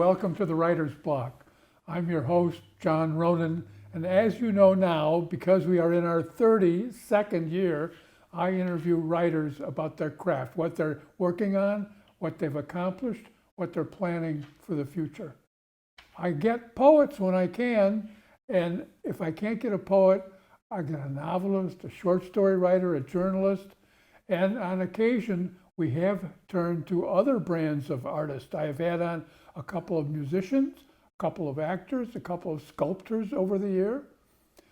welcome to the Writer's Block. I'm your host, John Ronan, and as you know now, because we are in our 32nd year, I interview writers about their craft, what they're working on, what they've accomplished, what they're planning for the future. I get poets when I can, and if I can't get a poet, I get a novelist, a short story writer, a journalist, and on occasion, we have turned to other brands of artists. I have had on a couple of musicians, a couple of actors, a couple of sculptors over the year.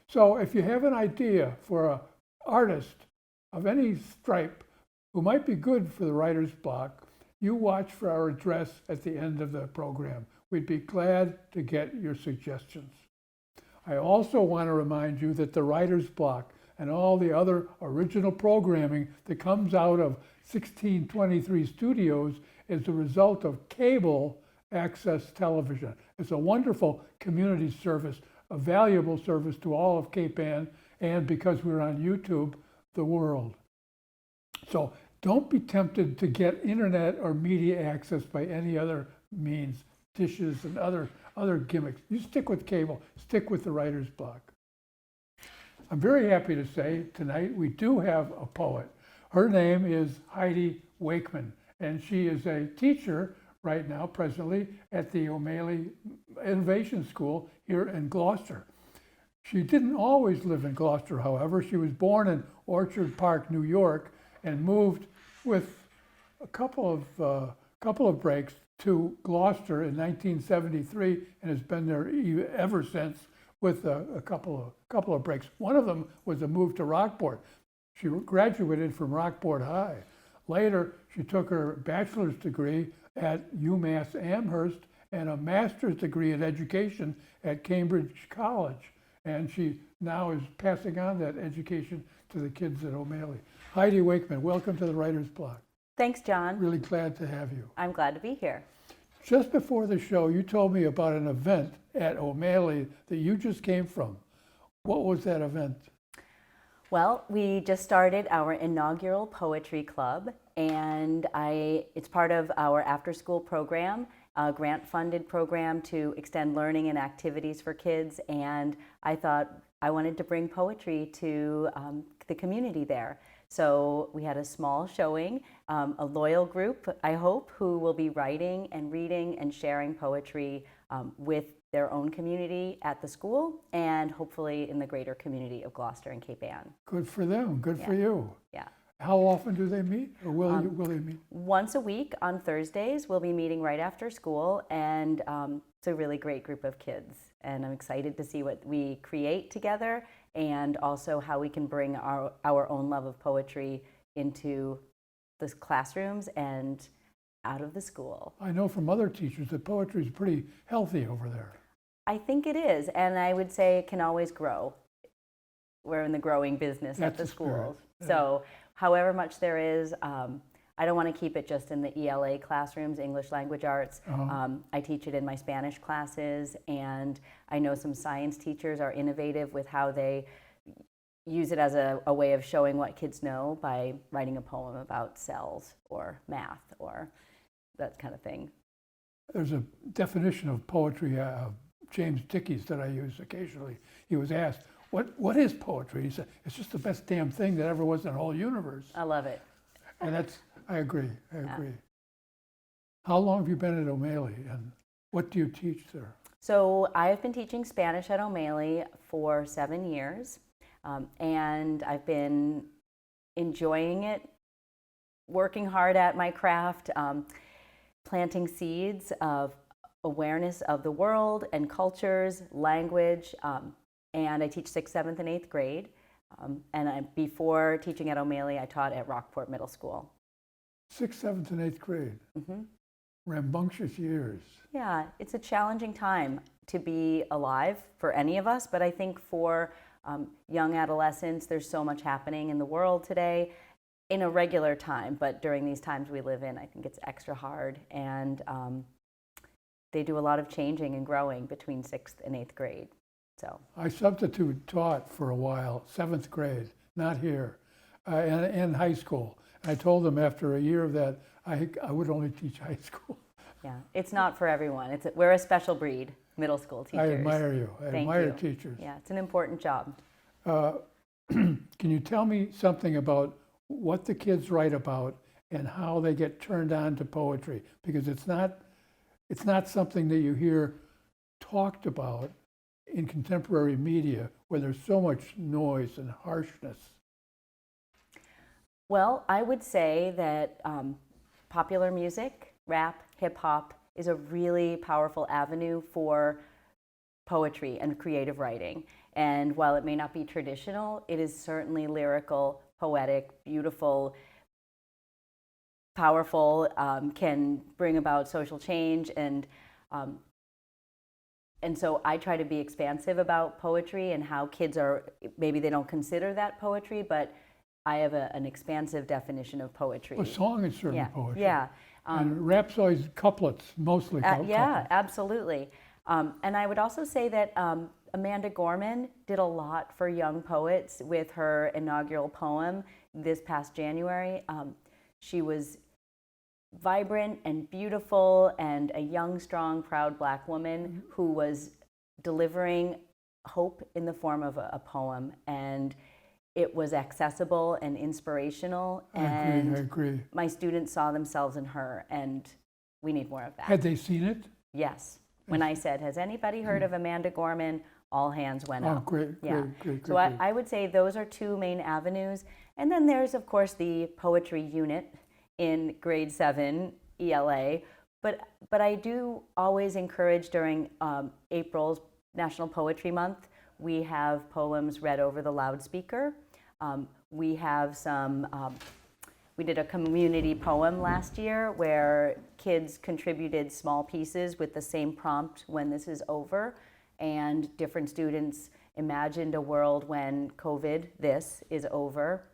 So if you have an idea for an artist of any stripe who might be good for the Writer's Block, you watch for our address at the end of the program. We'd be glad to get your suggestions. I also want to remind you that the Writer's Block and all the other original programming that comes out of 1623 Studios is the result of cable access television. It's a wonderful community service, a valuable service to all of Cape Ann, and because we're on YouTube, the world. So don't be tempted to get internet or media access by any other means, dishes and other gimmicks. You stick with cable, stick with the Writer's Block. I'm very happy to say tonight we do have a poet. Her name is Heidi Wakeman, and she is a teacher right now, presently, at the O'Malley Innovation School here in Gloucester. She didn't always live in Gloucester, however. She was born in Orchard Park, New York, and moved with a couple of breaks to Gloucester in 1973, and has been there ever since with a couple of breaks. One of them was a move to Rockport. She graduated from Rockport High. Later, she took her bachelor's degree at UMass Amherst and a master's degree in education at Cambridge College. And she now is passing on that education to the kids at O'Malley. Heidi Wakeman, welcome to the Writer's Block. Thanks, John. Really glad to have you. I'm glad to be here. Just before the show, you told me about an event at O'Malley that you just came from. What was that event? Well, we just started our inaugural poetry club, and it's part of our after-school program, a grant-funded program to extend learning and activities for kids, and I thought I wanted to bring poetry to the community there. So we had a small showing, a loyal group, I hope, who will be writing and reading and sharing poetry with their own community at the school and hopefully in the greater community of Gloucester and Cape Ann. Good for them, good for you. Yeah. How often do they meet, or will they meet? Once a week on Thursdays. We'll be meeting right after school, and it's a really great group of kids. And I'm excited to see what we create together and also how we can bring our own love of poetry into the classrooms and out of the school. I know from other teachers that poetry is pretty healthy over there. I think it is, and I would say it can always grow. We're in the growing business at the schools. Yeah. So however much there is, I don't want to keep it just in the ELA classrooms, English Language Arts. I teach it in my Spanish classes, and I know some science teachers are innovative with how they use it as a way of showing what kids know by writing a poem about cells or math or that kind of thing. There's a definition of poetry, James Dickey's, that I use occasionally. He was asked, what is poetry? He said, it's just the best damn thing that ever was in the whole universe. I love it. And I agree. How long have you been at O'Malley, and what do you teach there? So I've been teaching Spanish at O'Malley for 7 years, and I've been enjoying it, working hard at my craft, planting seeds of awareness of the world and cultures, language, and I teach 6th, 7th, and 8th grade. Before teaching at O'Malley, I taught at Rockport Middle School. 6th, 7th, and 8th grade. Mm-hmm. Rambunctious years. Yeah, it's a challenging time to be alive for any of us, but I think for young adolescents, there's so much happening in the world today in a regular time, but during these times we live in, I think it's extra hard, and they do a lot of changing and growing between 6th and 8th grade. So I substitute taught for a while, 7th grade, not here, in high school. I told them after a year of that, I would only teach high school. Yeah, it's not for everyone. We're a special breed, middle school teachers. I admire you. I Thank admire you. teachers. Yeah, it's an important job. Can you tell me something about what the kids write about and how they get turned on to poetry? Because it's not something that you hear talked about in contemporary media where there's so much noise and harshness. Well, I would say that popular music, rap, hip hop, is a really powerful avenue for poetry and creative writing. And while it may not be traditional, it is certainly lyrical, poetic, beautiful, powerful, can bring about social change. And so I try to be expansive about poetry and how kids are, maybe they don't consider that poetry, but I have an expansive definition of poetry. Well, song is certainly Yeah, poetry. yeah. And rap's always couplets, mostly couplets. Yeah, absolutely. And I would also say that Amanda Gorman did a lot for young poets with her inaugural poem this past January. She was vibrant and beautiful and a young, strong, proud Black woman who was delivering hope in the form of a poem. And it was accessible and inspirational. I agree. My students saw themselves in her, and we need more of that. Had they seen it? Yes. When I said, has anybody heard of Amanda Gorman? All hands went up. Oh, great. So I would say those are two main avenues. And then there's, of course, the poetry unit in grade 7 ELA. But I do always encourage during April's National Poetry Month, we have poems read over the loudspeaker. We have we did a community poem last year where kids contributed small pieces with the same prompt, when this is over, and different students imagined a world when this is over.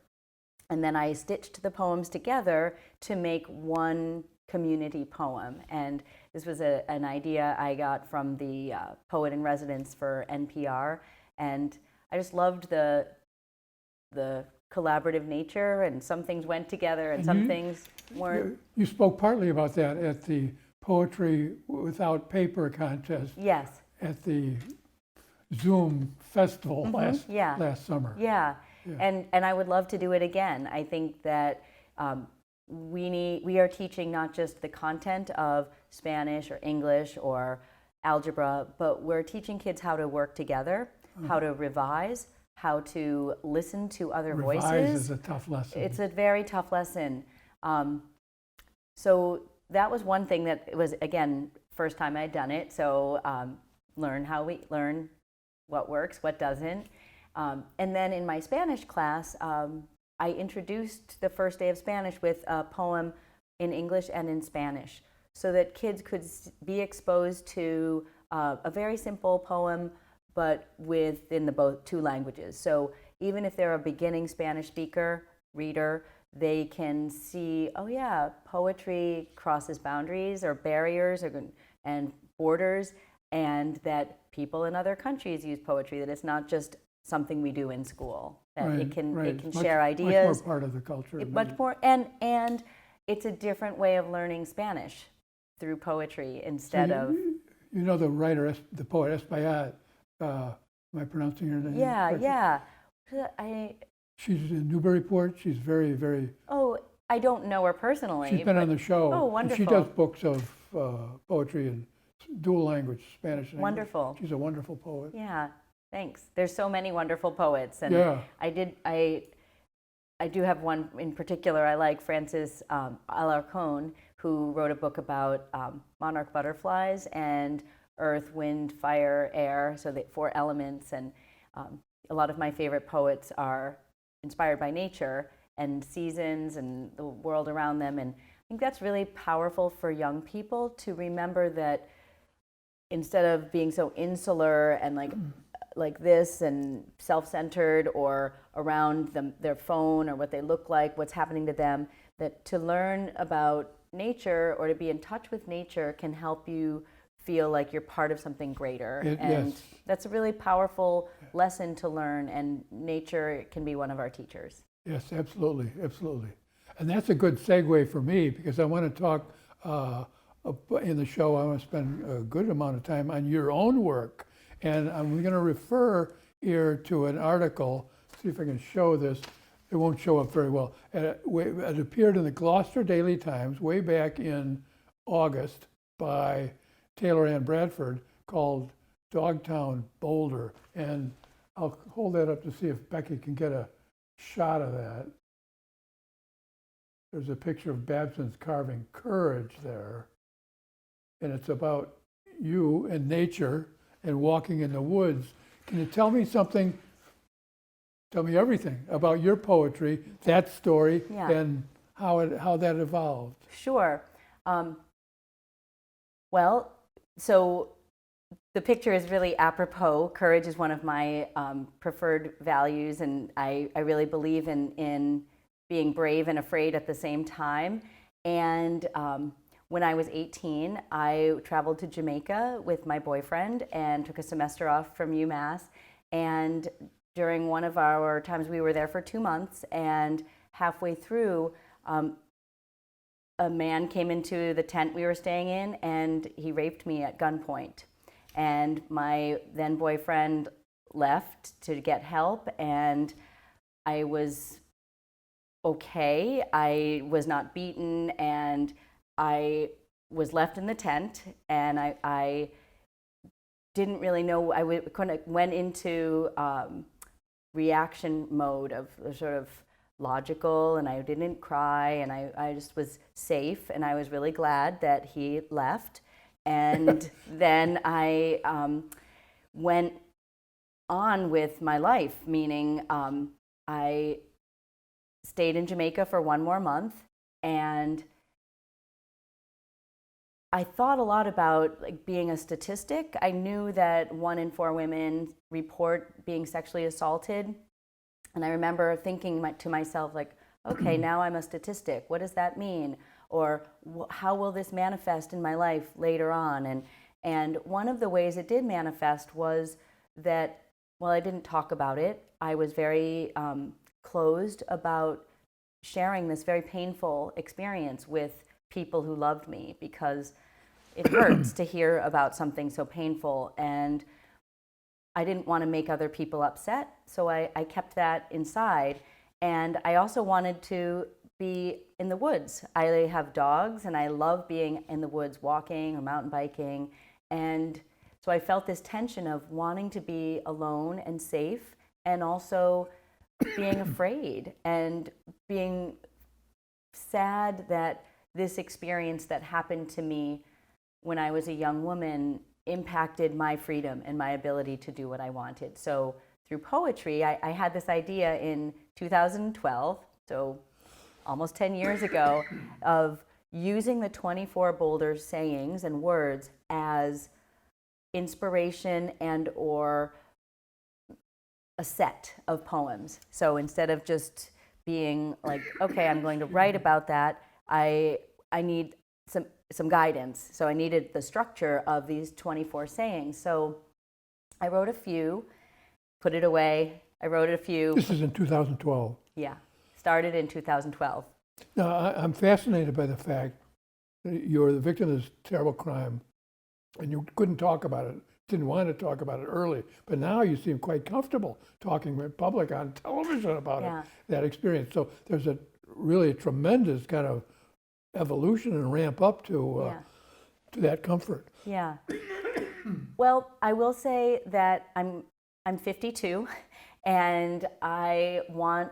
And then I stitched the poems together to make one community poem. And this was an idea I got from the poet in residence for NPR. And I just loved the collaborative nature, and some things went together and some things weren't. You spoke partly about that at the Poetry Without Paper contest. Yes. At the Zoom festival last summer. Yeah. And I would love to do it again. I think that we are teaching not just the content of Spanish or English or algebra, but we're teaching kids how to work together, how to revise, how to listen to other voices. Revise is a tough lesson. It's a very tough lesson. So that was one thing that it was, again, first time I'd done it. So learn what works, what doesn't. And then in my Spanish class, I introduced the first day of Spanish with a poem in English and in Spanish, so that kids could be exposed to a very simple poem, but within the both two languages. So even if they're a beginning Spanish speaker, reader, they can see, oh yeah, poetry crosses boundaries or barriers and borders, and that people in other countries use poetry, that it's not just something we do in school, that it can share ideas. Much more part of the culture. Much more, and it's a different way of learning Spanish through poetry instead of... You know the writer, the poet Espaillat, am I pronouncing her name correctly? Yeah. She's in Newburyport. She's very, very... Oh, I don't know her personally. She's been on the show. Oh, wonderful. And she does books of poetry in dual language, Spanish and English. Wonderful. She's a wonderful poet. Yeah, thanks. There's so many wonderful poets. And yeah. I do have one in particular I like, Francis Alarcón, who wrote a book about monarch butterflies and earth, wind, fire, air, so the 4 elements. And a lot of my favorite poets are inspired by nature and seasons and the world around them. And I think that's really powerful for young people to remember that instead of being so insular and like this and self-centered or around their phone or what they look like, what's happening to them, that to learn about nature or to be in touch with nature can help you feel like you're part of something greater. Yes. That's a really powerful lesson to learn, and nature can be one of our teachers. Yes, absolutely, absolutely. And that's a good segue for me, because I want to talk in the show, I want to spend a good amount of time on your own work. And I'm going to refer here to an article, see if I can show this. It won't show up very well. It appeared in the Gloucester Daily Times way back in August by Taylor Ann Bradford, called Dogtown Boulder. And I'll hold that up to see if Becky can get a shot of that. There's a picture of Babson's carving Courage there. And it's about you and nature and walking in the woods. Can you tell me something, tell me everything about your poetry, that story, Yeah. and how that evolved? Sure. Well, so the picture is really apropos. Courage is one of my preferred values, and I really believe in being brave and afraid at the same time. And when I was 18, I traveled to Jamaica with my boyfriend and took a semester off from UMass. And during one of our times, we were there for 2 months, and halfway through, a man came into the tent we were staying in, and he raped me at gunpoint. And my then boyfriend left to get help, and I was okay. I was not beaten, and I was left in the tent, and I didn't really know. I kind of went into reaction mode of sort of logical, and I didn't cry, and I just was safe, and I was really glad that he left. And then I went on with my life, meaning I stayed in Jamaica for 1 more month, and I thought a lot about like being a statistic. I knew that 1 in 4 women report being sexually assaulted, and I remember thinking to myself, like, okay, now I'm a statistic. What does that mean? Or how will this manifest in my life later on? And one of the ways it did manifest was that, while I didn't talk about it, I was very closed about sharing this very painful experience with people who loved me, because it hurts to hear about something so painful. And I didn't want to make other people upset, so I kept that inside. And I also wanted to be in the woods. I have dogs, and I love being in the woods, walking or mountain biking. And so I felt this tension of wanting to be alone and safe, and also being afraid and being sad that this experience that happened to me when I was a young woman impacted my freedom and my ability to do what I wanted. So through poetry, I had this idea in 2012, so almost 10 years ago, of using the 24 Boulder sayings and words as inspiration and or a set of poems. So instead of just being like, okay, I'm going to write about that, I need some guidance. So I needed the structure of these 24 sayings. So I wrote a few, put it away. I wrote a few. This is in 2012. Yeah, started in 2012. Now, I'm fascinated by the fact that you're the victim of this terrible crime, and you couldn't talk about it, didn't want to talk about it early, but now you seem quite comfortable talking in public on television about it, that experience. So there's a really tremendous kind of evolution and ramp up to that comfort. Yeah. Well, I will say that I'm 52, and I want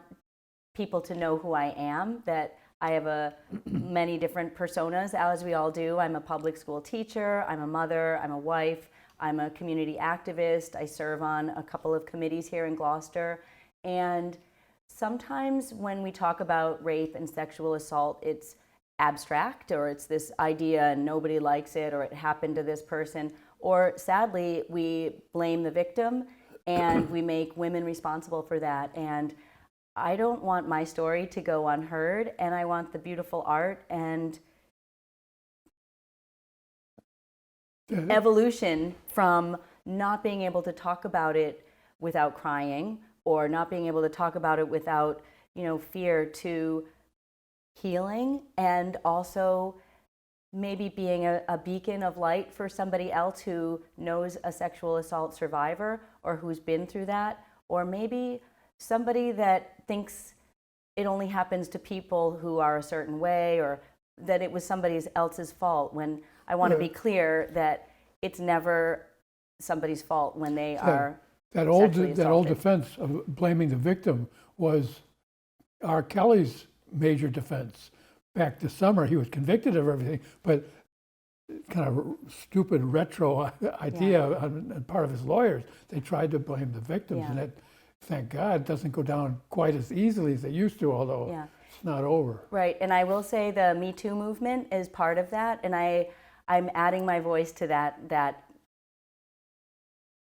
people to know who I am, that I have many different personas, as we all do. I'm a public school teacher, I'm a mother, I'm a wife, I'm a community activist, I serve on a couple of committees here in Gloucester. And sometimes when we talk about rape and sexual assault, it's abstract, or it's this idea and nobody likes it, or it happened to this person, or sadly, we blame the victim and we make women responsible for that. And I don't want my story to go unheard, and I want the beautiful art and evolution from not being able to talk about it without crying, or not being able to talk about it without, fear, to healing, and also maybe being a beacon of light for somebody else who knows a sexual assault survivor or who's been through that, or maybe somebody that thinks it only happens to people who are a certain way, or that it was somebody else's fault, when I want to be clear that it's never somebody's fault when they are sexually that old assaulted. defense of blaming the victim was R. Kelly's major defense. Back this summer, he was convicted of everything, but kind of stupid retro idea on part of his lawyers, they tried to blame the victims, and it, thank God, doesn't go down quite as easily as it used to, although it's not over. Right, and I will say the Me Too movement is part of that, and I'm adding my voice to that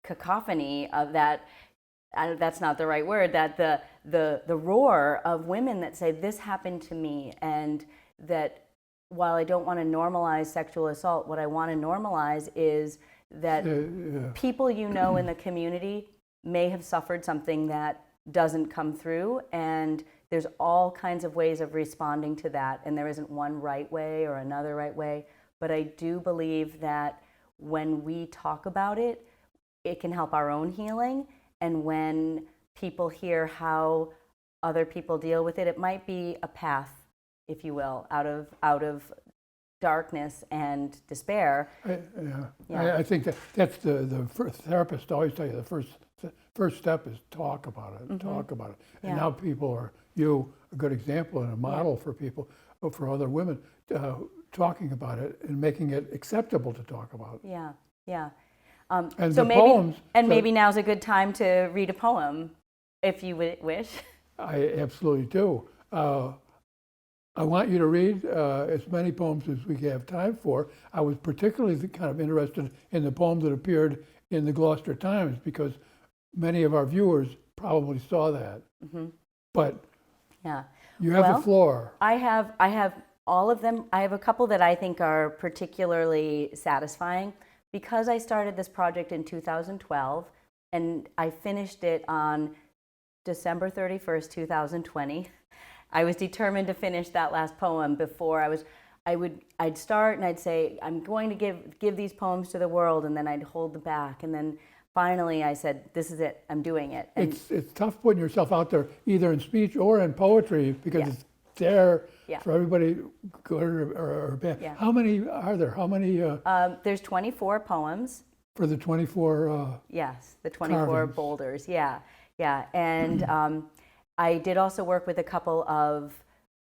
cacophony of that. That's not the right word. That the roar of women that say this happened to me, and that while I don't want to normalize sexual assault, what I want to normalize is that people you know in the community may have suffered something that doesn't come through, and there's all kinds of ways of responding to that, and there isn't one right way or another right way. But I do believe that when we talk about it, it can help our own healing. And when people hear how other people deal with it, it might be a path, if you will, out of darkness and despair. I think that's the first therapist always tell you, the first step is talk about it, talk about it. And now people are, a good example and a model for people, for other women, talking about it and making it acceptable to talk about. And so maybe, poems, maybe now's a good time to read a poem, if you wish. I absolutely do. I want you to read as many poems as we have time for. I was particularly kind of interested in the poem that appeared in the Gloucester Times, because many of our viewers probably saw that. But you have the floor. I have all of them. I have a couple that I think are particularly satisfying. Because I started this project in 2012, and I finished it on December 31st, 2020, I was determined to finish that last poem before I'd start and I'd say, I'm going to give these poems to the world, and then I'd hold them back. And then finally I said, this is it, I'm doing it. And it's tough putting yourself out there, either in speech or in poetry, because it's there for everybody, good or bad. How many are there? How many? There's 24 poems. For the 24 yes, the 24 carvings. boulders, and I did also work with a couple of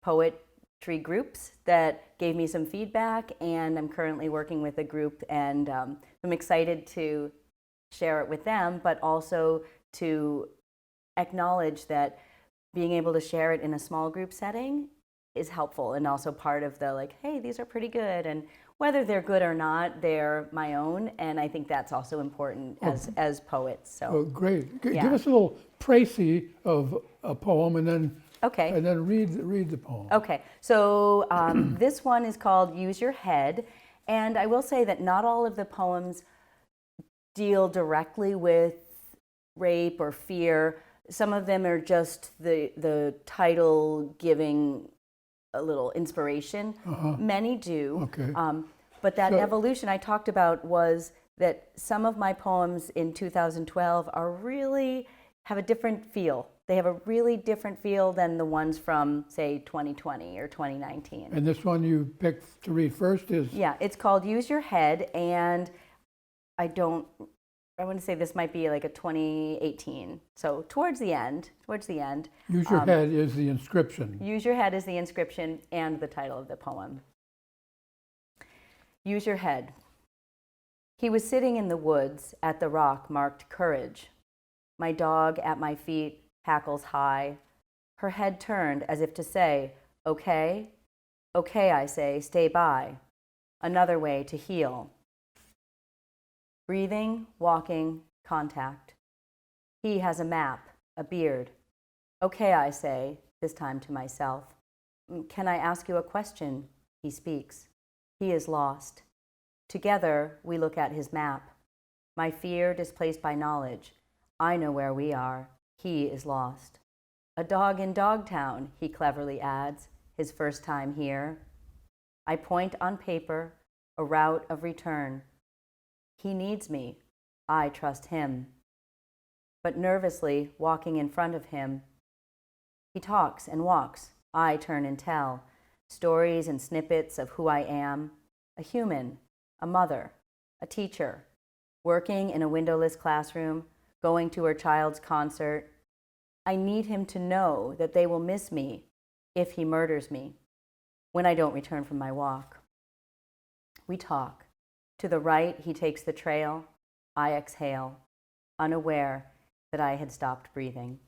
poetry groups that gave me some feedback, and I'm currently working with a group, and I'm excited to share it with them, but also to acknowledge that being able to share it in a small group setting is helpful, and also part of the, like, hey, these are pretty good, and whether they're good or not, they're my own, and I think that's also important as poets. So great. Give us a little précis of a poem, and then and then read the poem. Okay, so this one is called Use Your Head, and I will say that not all of the poems deal directly with rape or fear. Some of them are just the title giving a little inspiration. Many do. But that evolution I talked about was that some of my poems in 2012 are really have a different feel. They have a really different feel than the ones from, say, 2020 or 2019. And this one you picked to read first is? Yeah, it's called Use Your Head, and I want to say this might be like a 2018. So towards the end. Use Your Head is the inscription. Use Your Head is the inscription and the title of the poem. Use your head. He was sitting in the woods at the rock marked Courage. My dog at my feet hackles high. Her head turned as if to say, okay? Okay, I say, stay by. Another way to heal. Breathing, walking, contact. He has a map, a beard. Okay, I say, this time to myself. Can I ask you a question? He speaks. He is lost. Together, we look at his map. My fear displaced by knowledge. I know where we are. He is lost. A dog in Dogtown, he cleverly adds, his first time here. I point on paper a route of return. He needs me. I trust him. But nervously walking in front of him, he talks and walks. I turn and tell stories and snippets of who I am, a human, a mother, a teacher, working in a windowless classroom, going to her child's concert. I need him to know that they will miss me if he murders me when I don't return from my walk. We talk. To the right, he takes the trail. I exhale, unaware that I had stopped breathing.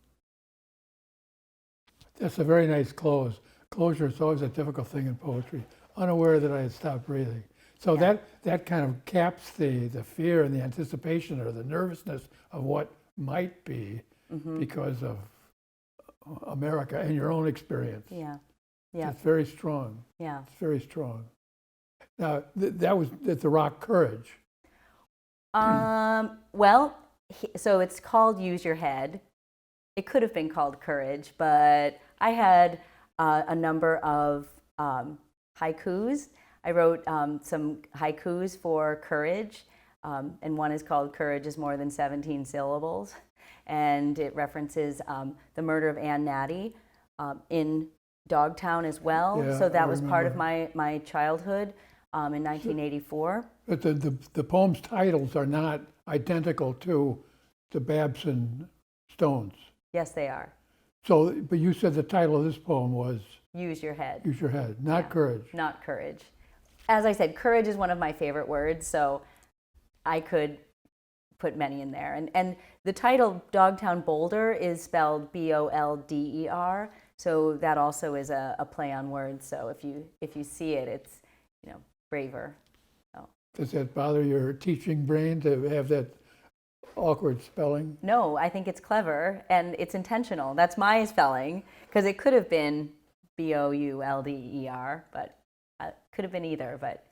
That's a very nice close. Closure is always a difficult thing in poetry. Unaware that I had stopped breathing. So Yeah. that kind of caps the fear and the anticipation or the nervousness of what might be because of America and your own experience. Yeah, yeah, It's very strong. yeah. It's very strong. Now, that was at the Rock Courage. Well, so it's called Use Your Head. It could have been called Courage, but I had a number of haikus. I wrote some haikus for Courage, and one is called Courage is More Than 17 Syllables, and it references the murder of Ann Natty in Dogtown as well. Yeah, So that I was part of remember. my childhood in 1984. But the poem's titles are not identical to the Babson Stones. Yes, they are. So, but you said the title of this poem was Use Your Head. Use Your Head, not Yeah. Courage. Not courage. As I said, courage is one of my favorite words, so I could put many in there. And the title Dogtown Boulder is spelled Bolder, so that also is a play on words. So if you see it, it's braver. So. Does that bother your teaching brain to have that awkward spelling? No, I think it's clever and it's intentional. That's my spelling because it could have been Boulder, but it could have been either. But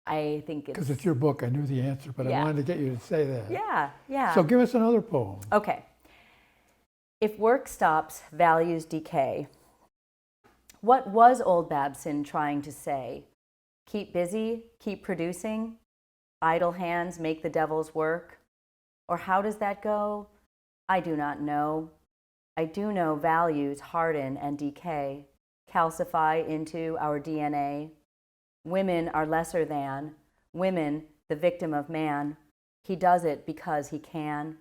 I think it's Because it's your book, I knew the answer, but Yeah. I wanted to get you to say that. yeah. So give us another poem. Okay. If work stops, values decay. What was old Babson trying to say? Keep busy, keep producing? Idle hands make the devil's work? Or how does that go? I do not know. I do know values harden and decay, calcify into our DNA. Women are lesser than, women the victim of man. He does it because he can.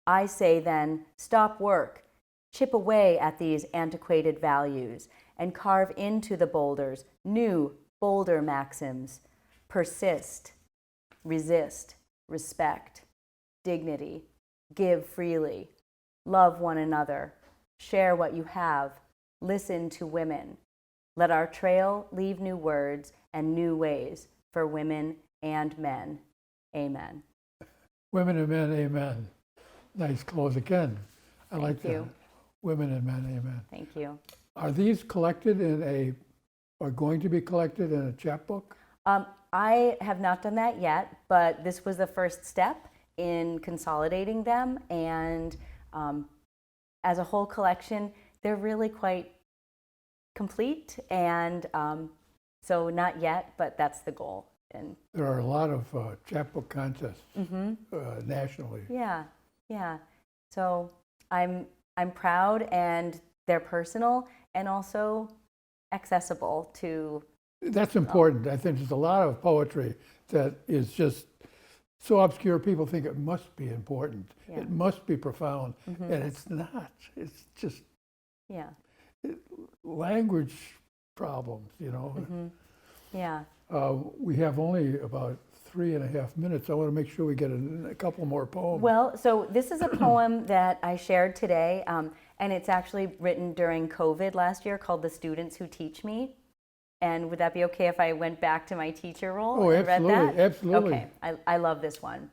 I say then, stop work, chip away at these antiquated values, and carve into the boulders new, bolder maxims. Persist, resist, respect, dignity, give freely, love one another, share what you have, listen to women. Let our trail leave new words and new ways for women and men. Amen. Women and men, amen. Nice close again. I like that. you. Women and men, amen. Thank you. Are these collected or going to be collected in a chapbook? I have not done that yet, but this was the first step in consolidating them. And as a whole collection, they're really quite complete. And so not yet, but that's the goal. And There are a lot of chapbook contests nationally. yeah. So I'm proud, and they're personal and also accessible to. That's important. I think there's a lot of poetry that is just so obscure people think it must be important. Yeah. It must be profound. And it's not. It's just Yeah. language problems, Yeah. We have only about 3.5 minutes. I want to make sure we get a couple more poems. Well, so this is a poem that I shared today, and it's actually written during COVID last year, called The Students Who Teach Me. And would that be okay if I went back to my teacher role Oh, and read that? absolutely, absolutely. Okay, I love this one.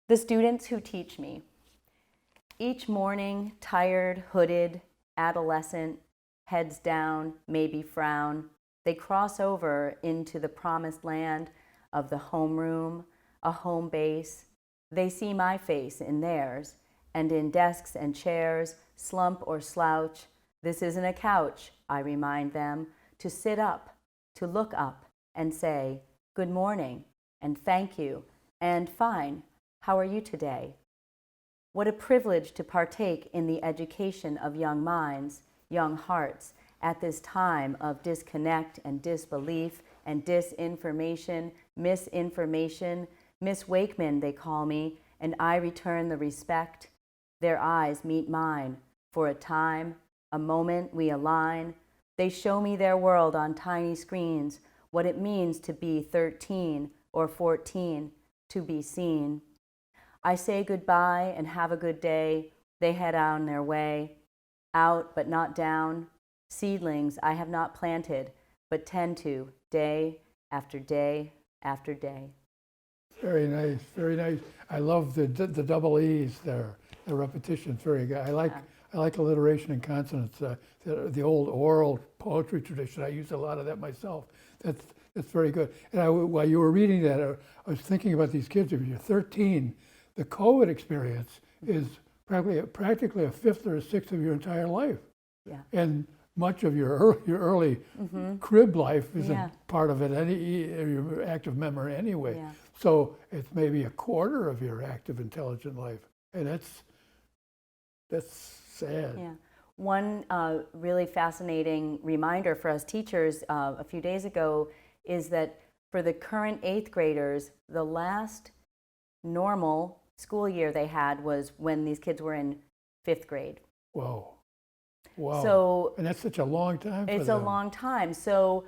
The Students Who Teach Me. Each morning, tired, hooded, adolescent, heads down, maybe frown, they cross over into the promised land of the homeroom, a home base. They see my face in theirs, and in desks and chairs, slump or slouch. This isn't a couch, I remind them, to sit up, to look up and say, good morning, and thank you, and fine, how are you today? What a privilege to partake in the education of young minds, young hearts, at this time of disconnect and disbelief and disinformation, misinformation. Miss Wakeman, they call me, and I return the respect. Their eyes meet mine. For a time, a moment we align. They show me their world on tiny screens, what it means to be 13 or 14, to be seen. I say goodbye and have a good day. They head on their way, out but not down. Seedlings I have not planted, but tend to day after day after day. Very nice, very nice. I love the double E's there. The repetition's very good. I like alliteration and consonants. The old oral poetry tradition. I use a lot of that myself. That's very good. And while you were reading that, I was thinking about these kids. If you're 13, the COVID experience is practically a fifth or a sixth of your entire life. Yeah. And much of your early crib life isn't part of it, your active memory anyway. Yeah. So it's maybe a quarter of your active intelligent life, and that's sad. Yeah. One really fascinating reminder for us teachers a few days ago is that for the current 8th graders, the last normal school year they had was when these kids were in 5th grade. Whoa. Wow. So, and that's such a long time for it's them. a long time. So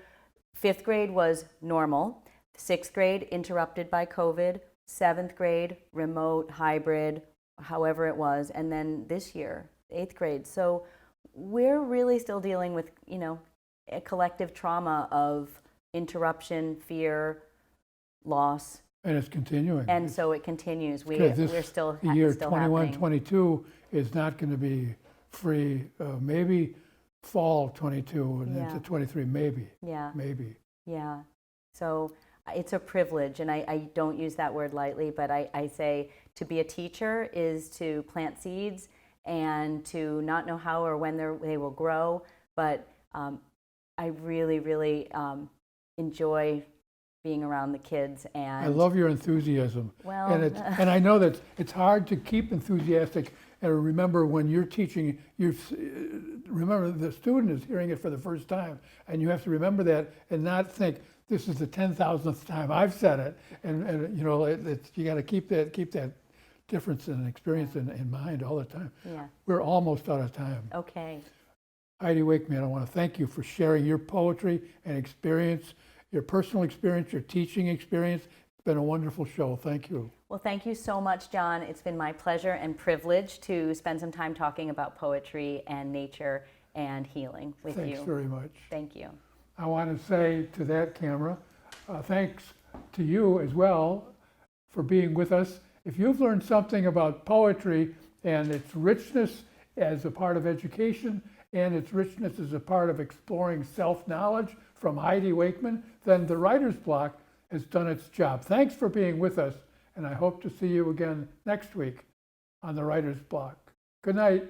5th grade was normal, 6th grade interrupted by COVID, 7th grade remote, hybrid, however it was, and then this year, 8th grade. So we're really still dealing with, a collective trauma of interruption, fear, loss. And it's continuing. And so it continues. We're still the year still 21, happening. 22 is not going to be free. Maybe fall 22 and into 23, maybe. Yeah. Maybe. Yeah. So it's a privilege, and I don't use that word lightly, but I say to be a teacher is to plant seeds and to not know how or when they will grow, but I really, really enjoy being around the kids. And I love your enthusiasm. Well, and I know that it's hard to keep enthusiastic and remember when you're teaching, remember the student is hearing it for the first time, and you have to remember that and not think this is the 10,000th time I've said it, and you got to keep that difference and experience in mind all the time. Yeah. We're almost out of time. Okay. Heidi Wakeman, I want to thank you for sharing your poetry and experience, your personal experience, your teaching experience. It's been a wonderful show. Thank you. Well, thank you so much, John. It's been my pleasure and privilege to spend some time talking about poetry and nature and healing with you. Thanks very much. Thank you. I want to say to that camera, thanks to you as well for being with us. If you've learned something about poetry and its richness as a part of education and its richness as a part of exploring self-knowledge from Heidi Wakeman, then the Writer's Block has done its job. Thanks for being with us, and I hope to see you again next week on the Writer's Block. Good night.